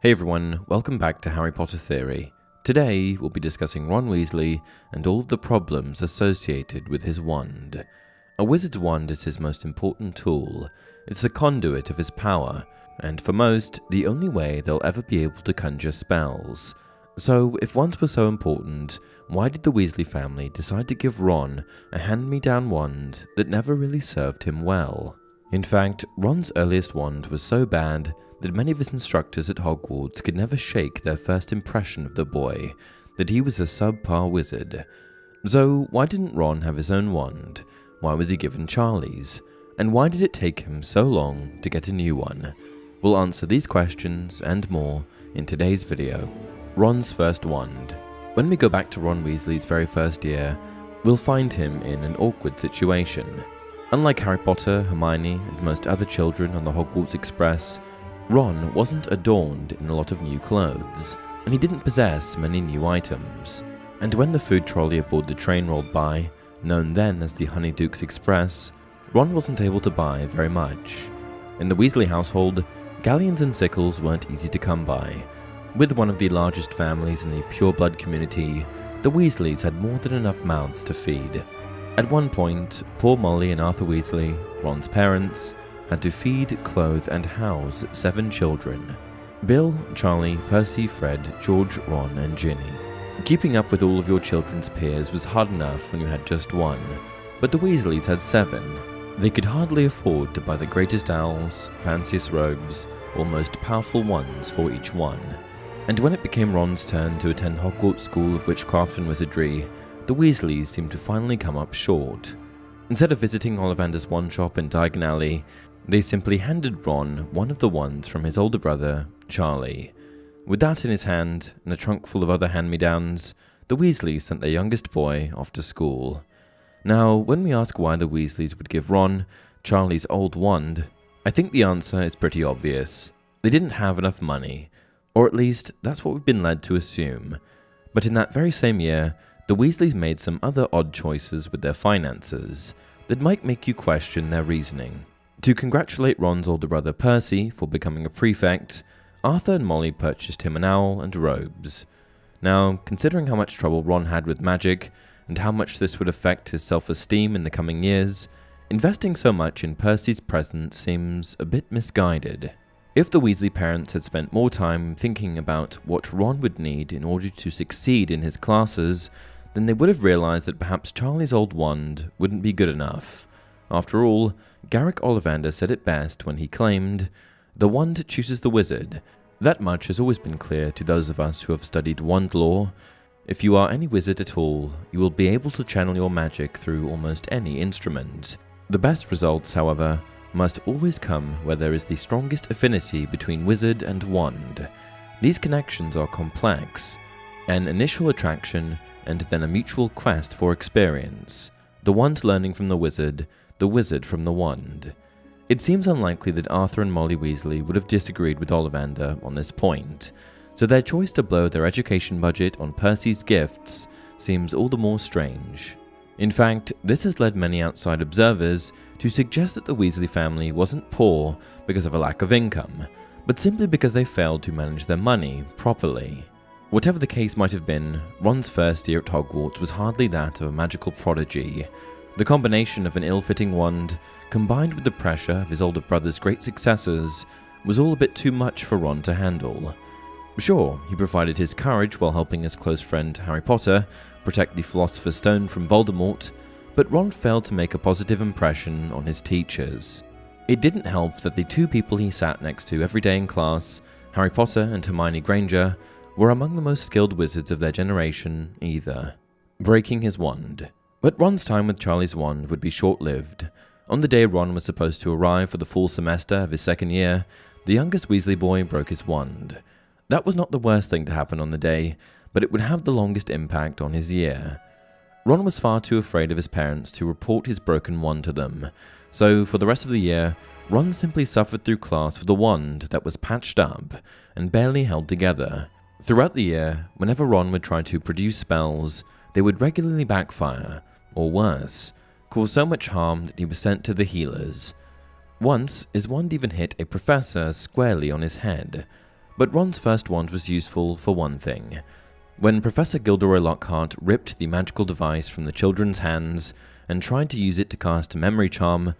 Hey everyone, welcome back to Harry Potter Theory. Today, we'll be discussing Ron Weasley and all of the problems associated with his wand. A wizard's wand is his most important tool. It's the conduit of his power, and for most, the only way they'll ever be able to conjure spells. So, if wands were so important, why did the Weasley family decide to give Ron a hand-me-down wand that never really served him well? In fact, Ron's earliest wand was so bad that many of his instructors at Hogwarts could never shake their first impression of the boy, that he was a subpar wizard. So why didn't Ron have his own wand? Why was he given Charlie's? And why did it take him so long to get a new one? We'll answer these questions and more in today's video. Ron's first wand. When we go back to Ron Weasley's very first year, we'll find him in an awkward situation. Unlike Harry Potter, Hermione, and most other children on the Hogwarts Express, Ron wasn't adorned in a lot of new clothes, and he didn't possess many new items. And when the food trolley aboard the train rolled by, known then as the Honeydukes Express, Ron wasn't able to buy very much. In the Weasley household, galleons and sickles weren't easy to come by. With one of the largest families in the pure-blood community, the Weasleys had more than enough mouths to feed. At one point, poor Molly and Arthur Weasley, Ron's parents, had to feed, clothe, and house 7 children: Bill, Charlie, Percy, Fred, George, Ron, and Ginny. Keeping up with all of your children's peers was hard enough when you had just one, but the Weasleys had 7. They could hardly afford to buy the greatest owls, fanciest robes, or most powerful ones for each one. And when it became Ron's turn to attend Hogwarts School of Witchcraft and Wizardry, the Weasleys seemed to finally come up short. Instead of visiting Ollivander's wand shop in Diagon Alley, they simply handed Ron one of the wands from his older brother, Charlie. With that in his hand, and a trunk full of other hand-me-downs, the Weasleys sent their youngest boy off to school. Now, when we ask why the Weasleys would give Ron Charlie's old wand, I think the answer is pretty obvious. They didn't have enough money, or at least that's what we've been led to assume. But in that very same year, the Weasleys made some other odd choices with their finances that might make you question their reasoning. To congratulate Ron's older brother Percy for becoming a prefect, Arthur and Molly purchased him an owl and robes. Now, considering how much trouble Ron had with magic, and how much this would affect his self-esteem in the coming years, investing so much in Percy's present seems a bit misguided. If the Weasley parents had spent more time thinking about what Ron would need in order to succeed in his classes, then they would have realized that perhaps Charlie's old wand wouldn't be good enough. After all, Garrick Ollivander said it best when he claimed, "The wand chooses the wizard." That much has always been clear to those of us who have studied wand lore. If you are any wizard at all, you will be able to channel your magic through almost any instrument. The best results, however, must always come where there is the strongest affinity between wizard and wand. These connections are complex: an initial attraction, and then a mutual quest for experience. The wand learning from the wizard from the wand. It seems unlikely that Arthur and Molly Weasley would have disagreed with Ollivander on this point, so their choice to blow their education budget on Percy's gifts seems all the more strange. In fact, this has led many outside observers to suggest that the Weasley family wasn't poor because of a lack of income, but simply because they failed to manage their money properly. Whatever the case might have been, Ron's first year at Hogwarts was hardly that of a magical prodigy. The combination of an ill-fitting wand, combined with the pressure of his older brother's great successes, was all a bit too much for Ron to handle. Sure, he provided his courage while helping his close friend Harry Potter protect the Philosopher's Stone from Voldemort, but Ron failed to make a positive impression on his teachers. It didn't help that the 2 people he sat next to every day in class, Harry Potter and Hermione Granger, were among the most skilled wizards of their generation either. Breaking his wand. But Ron's time with Charlie's wand would be short-lived. On the day Ron was supposed to arrive for the fall semester of his second year, the youngest Weasley boy broke his wand. That was not the worst thing to happen on the day, but it would have the longest impact on his year. Ron was far too afraid of his parents to report his broken wand to them, so for the rest of the year, Ron simply suffered through class with a wand that was patched up and barely held together. Throughout the year, whenever Ron would try to produce spells, they would regularly backfire, or worse, cause so much harm that he was sent to the healers. Once, his wand even hit a professor squarely on his head. But Ron's first wand was useful for one thing. When Professor Gilderoy Lockhart ripped the magical device from the children's hands and tried to use it to cast a memory charm,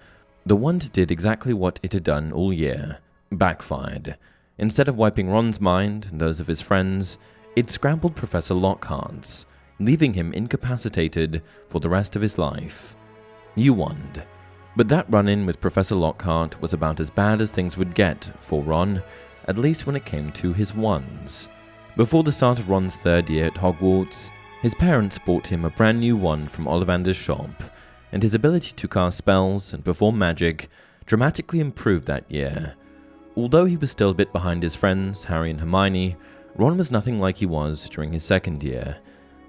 the wand did exactly what it had done all year: backfired. Instead of wiping Ron's mind and those of his friends, it scrambled Professor Lockhart's, leaving him incapacitated for the rest of his life. New wand. But that run-in with Professor Lockhart was about as bad as things would get for Ron, at least when it came to his wands. Before the start of Ron's third year at Hogwarts, his parents bought him a brand new wand from Ollivander's shop, and his ability to cast spells and perform magic dramatically improved that year. Although he was still a bit behind his friends, Harry and Hermione, Ron was nothing like he was during his second year.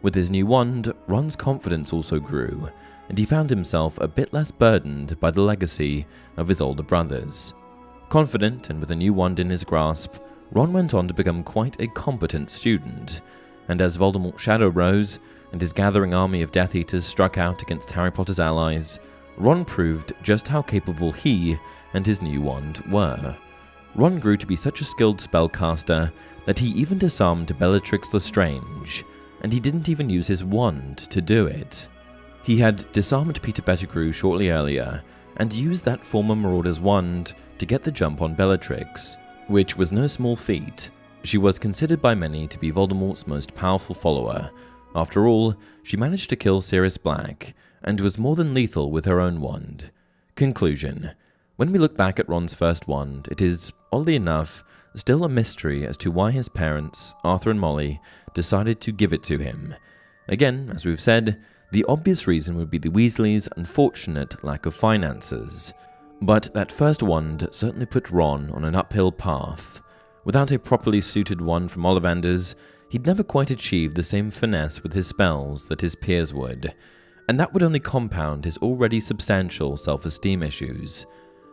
With his new wand, Ron's confidence also grew, and he found himself a bit less burdened by the legacy of his older brothers. Confident and with a new wand in his grasp, Ron went on to become quite a competent student, and as Voldemort's shadow rose and his gathering army of Death Eaters struck out against Harry Potter's allies, Ron proved just how capable he and his new wand were. Ron grew to be such a skilled spellcaster that he even disarmed Bellatrix Lestrange, and he didn't even use his wand to do it. He had disarmed Peter Pettigrew shortly earlier, and used that former Marauder's wand to get the jump on Bellatrix, which was no small feat. She was considered by many to be Voldemort's most powerful follower. After all, she managed to kill Sirius Black, and was more than lethal with her own wand. Conclusion. When we look back at Ron's first wand, it is, oddly enough, still a mystery as to why his parents, Arthur and Molly, decided to give it to him. Again, as we've said, the obvious reason would be the Weasleys' unfortunate lack of finances. But that first wand certainly put Ron on an uphill path. Without a properly suited wand from Ollivander's, he'd never quite achieved the same finesse with his spells that his peers would, and that would only compound his already substantial self-esteem issues.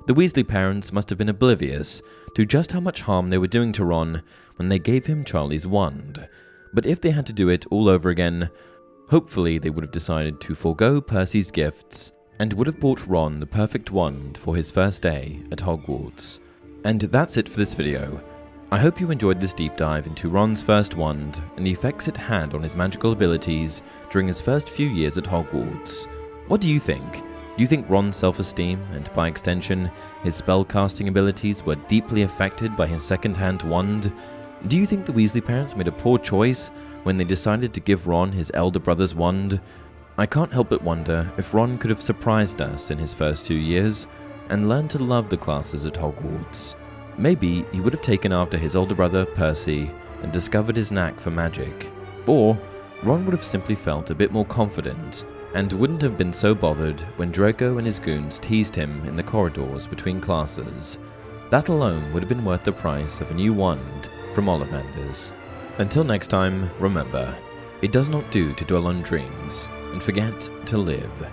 The Weasley parents must have been oblivious to just how much harm they were doing to Ron when they gave him Charlie's wand, but if they had to do it all over again, hopefully they would have decided to forego Percy's gifts and would have bought Ron the perfect wand for his first day at Hogwarts. And that's it for this video. I hope you enjoyed this deep dive into Ron's first wand and the effects it had on his magical abilities during his first few years at Hogwarts. What do you think? Do you think Ron's self-esteem, and by extension, his spellcasting abilities were deeply affected by his second-hand wand? Do you think the Weasley parents made a poor choice when they decided to give Ron his elder brother's wand? I can't help but wonder if Ron could have surprised us in his first 2 years and learned to love the classes at Hogwarts. Maybe he would have taken after his older brother, Percy, and discovered his knack for magic. Or Ron would have simply felt a bit more confident and wouldn't have been so bothered when Draco and his goons teased him in the corridors between classes. That alone would have been worth the price of a new wand from Ollivander's. Until next time, remember, it does not do to dwell on dreams and forget to live.